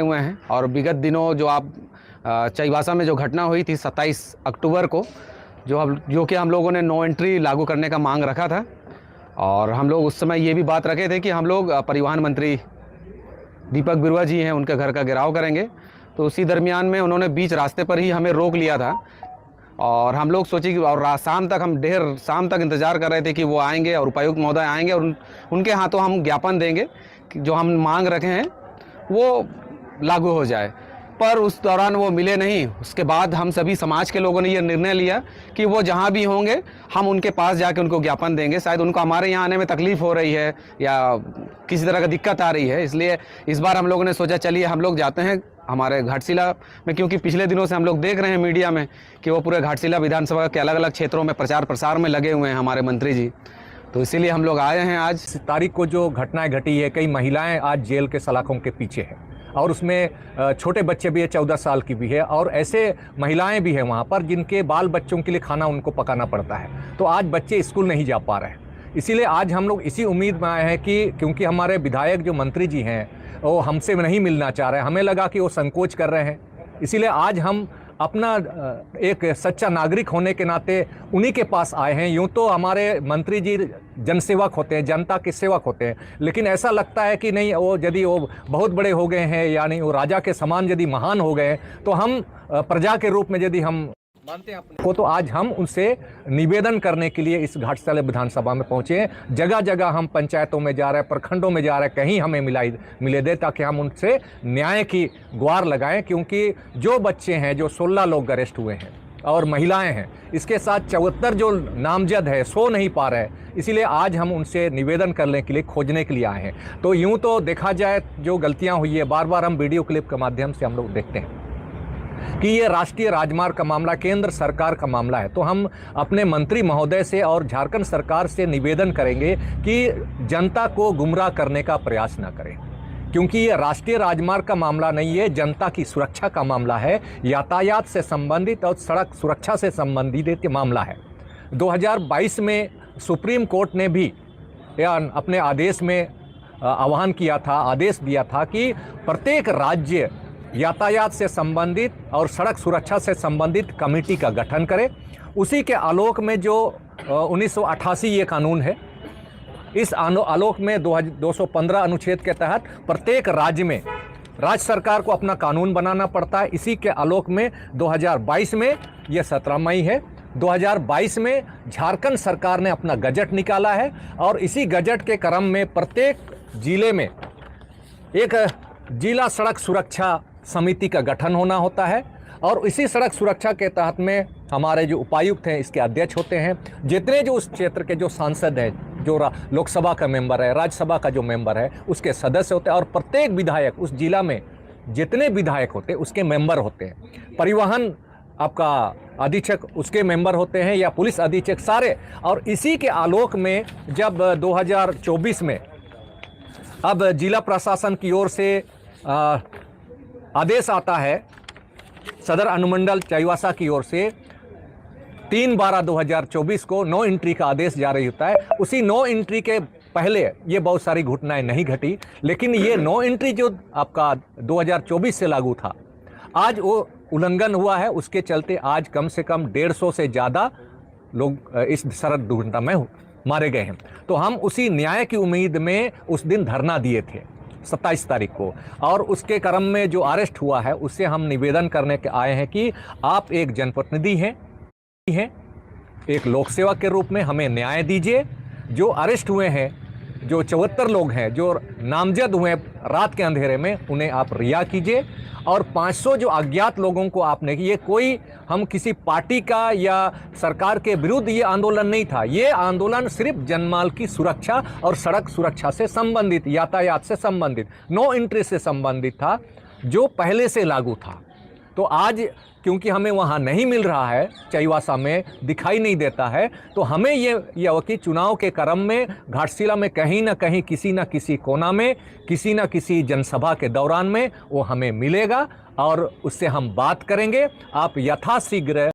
हुए हैं। और विगत दिनों जो आप चाईबासा में जो घटना हुई थी 27 अक्टूबर को, जो कि हम लोगों ने नो एंट्री लागू करने का मांग रखा था, और हम लोग उस समय ये भी बात रखे थे कि हम लोग परिवहन मंत्री दीपक बिरुआ जी हैं, उनके घर का घेराव करेंगे। तो उसी दरमियान में उन्होंने बीच रास्ते पर ही हमें रोक लिया था, और हम लोग सोचे कि और शाम तक हम देर शाम तक इंतज़ार कर रहे थे कि वो आएंगे और उपायुक्त महोदय आएंगे और उनके हाथों हम ज्ञापन देंगे कि जो हम मांग रखे हैं वो लागू हो जाए। पर उस दौरान वो मिले नहीं। उसके बाद हम सभी समाज के लोगों ने ये निर्णय लिया कि वो जहाँ भी होंगे हम उनके पास जाके उनको ज्ञापन देंगे। शायद उनको हमारे यहाँ आने में तकलीफ़ हो रही है या किसी तरह का दिक्कत आ रही है, इसलिए इस बार हम लोगों ने सोचा चलिए हम लोग जाते हैं हमारे घाटशिला में, क्योंकि पिछले दिनों से हम लोग देख रहे हैं मीडिया में कि वो पूरे घाटशिला विधानसभा के अलग अलग क्षेत्रों में प्रचार प्रसार में लगे हुए हैं हमारे मंत्री जी। तो इसीलिए हम लोग आए हैं। आज तारीख को जो घटनाएं घटी है, कई महिलाएं आज जेल के सलाखों के पीछे हैं, और उसमें छोटे बच्चे भी है, 14 साल की भी है, और ऐसे महिलाएं भी हैं वहाँ पर जिनके बाल बच्चों के लिए खाना उनको पकाना पड़ता है। तो आज बच्चे स्कूल नहीं जा पा रहे हैं। इसीलिए आज हम लोग इसी उम्मीद में आए हैं कि क्योंकि हमारे विधायक जो मंत्री जी हैं वो हमसे नहीं मिलना चाह रहे हैं, हमें लगा कि वो संकोच कर रहे हैं, इसीलिए आज हम अपना एक सच्चा नागरिक होने के नाते उन्हीं के पास आए हैं। यूँ तो हमारे मंत्री जी जनसेवक होते हैं, जनता के सेवक होते हैं, लेकिन ऐसा लगता है कि नहीं, वो यदि वो बहुत बड़े हो गए हैं, यानी वो राजा के समान यदि महान हो गए, तो हम प्रजा के रूप में यदि हम मानते हैं अपने को, तो आज हम उनसे निवेदन करने के लिए इस घाटशिला विधानसभा में पहुंचे हैं। जगह जगह हम पंचायतों में जा रहे हैं, प्रखंडों में जा रहे हैं, कहीं हमें मिले दे ताकि हम उनसे न्याय की गुहार लगाएं। क्योंकि जो बच्चे हैं, जो 16 लोग अरेस्ट हुए हैं और महिलाएं हैं, इसके साथ 74 जो नामजद है सो नहीं पा रहे, इसीलिए आज हम उनसे निवेदन करने के लिए, खोजने के लिए आए हैं। तो यूँ तो देखा जाए जो गलतियाँ हुई है, बार बार हम वीडियो क्लिप के माध्यम से हम लोग देखते हैं कि ये राष्ट्रीय राजमार्ग का मामला केंद्र सरकार का मामला है। तो हम अपने मंत्री महोदय से और झारखंड सरकार से निवेदन करेंगे कि जनता को गुमराह करने का प्रयास न करें, क्योंकि ये राष्ट्रीय राजमार्ग का मामला नहीं है, जनता की सुरक्षा का मामला है, यातायात से संबंधित और सड़क सुरक्षा से संबंधित मामला है। 2022 में सुप्रीम कोर्ट ने भी अपने आदेश में आह्वान किया था, आदेश दिया था कि प्रत्येक राज्य यातायात से संबंधित और सड़क सुरक्षा से संबंधित कमेटी का गठन करे। उसी के आलोक में जो 1988 ये कानून है, इस आलोक में 215 अनुच्छेद के तहत प्रत्येक राज्य में राज्य सरकार को अपना कानून बनाना पड़ता है। इसी के आलोक में 2022 में, यह 17 मई है, 2022 में झारखंड सरकार ने अपना गजट निकाला है, और इसी गजट के क्रम में प्रत्येक जिले में एक जिला सड़क सुरक्षा समिति का गठन होना होता है, और इसी सड़क सुरक्षा के तहत में हमारे जो उपायुक्त हैं इसके अध्यक्ष होते हैं। जितने जो उस क्षेत्र के जो सांसद हैं, जो लोकसभा का मेंबर है, राज्यसभा का जो मेंबर है, उसके सदस्य होते हैं, और प्रत्येक विधायक उस जिला में जितने विधायक होते हैं उसके मेंबर होते हैं। परिवहन आपका अधीक्षक उसके मेंबर होते हैं, या पुलिस अधीक्षक, सारे। और इसी के आलोक में जब 2024 में अब जिला प्रशासन की ओर से आदेश आता है, सदर अनुमंडल चाईबासा की ओर से 3/12/2024 को नो एंट्री का आदेश जारी होता है। उसी नो एंट्री के पहले ये बहुत सारी घटनाएं नहीं घटी, लेकिन ये नो एंट्री जो आपका 2024 से लागू था, आज वो उल्लंघन हुआ है। उसके चलते आज कम से कम 150 से ज़्यादा लोग इस सड़क दुर्घटना में मारे गए हैं। तो हम उसी न्याय की उम्मीद में उस दिन धरना दिए थे 27 तारीख को, और उसके क्रम में जो अरेस्ट हुआ है उससे हम निवेदन करने के आए हैं कि आप एक जनप्रतिनिधि हैं, एक लोक सेवक के रूप में हमें न्याय दीजिए। जो अरेस्ट हुए हैं, जो 74 लोग हैं जो नामजद हुए रात के अंधेरे में, उन्हें आप रिहा कीजिए। और 500 जो अज्ञात लोगों को आपने, ये कोई हम किसी पार्टी का या सरकार के विरुद्ध ये आंदोलन नहीं था, ये आंदोलन सिर्फ जनमाल की सुरक्षा और सड़क सुरक्षा से संबंधित, यातायात से संबंधित, नो एंट्री से संबंधित था, जो पहले से लागू था। तो आज क्योंकि हमें वहाँ नहीं मिल रहा है, चाईबासा में दिखाई नहीं देता है, तो हमें ये कि चुनाव के क्रम में घाटशिला में कहीं ना कहीं, किसी न किसी कोना में, किसी न किसी जनसभा के दौरान में वो हमें मिलेगा, और उससे हम बात करेंगे। आप यथाशीघ्र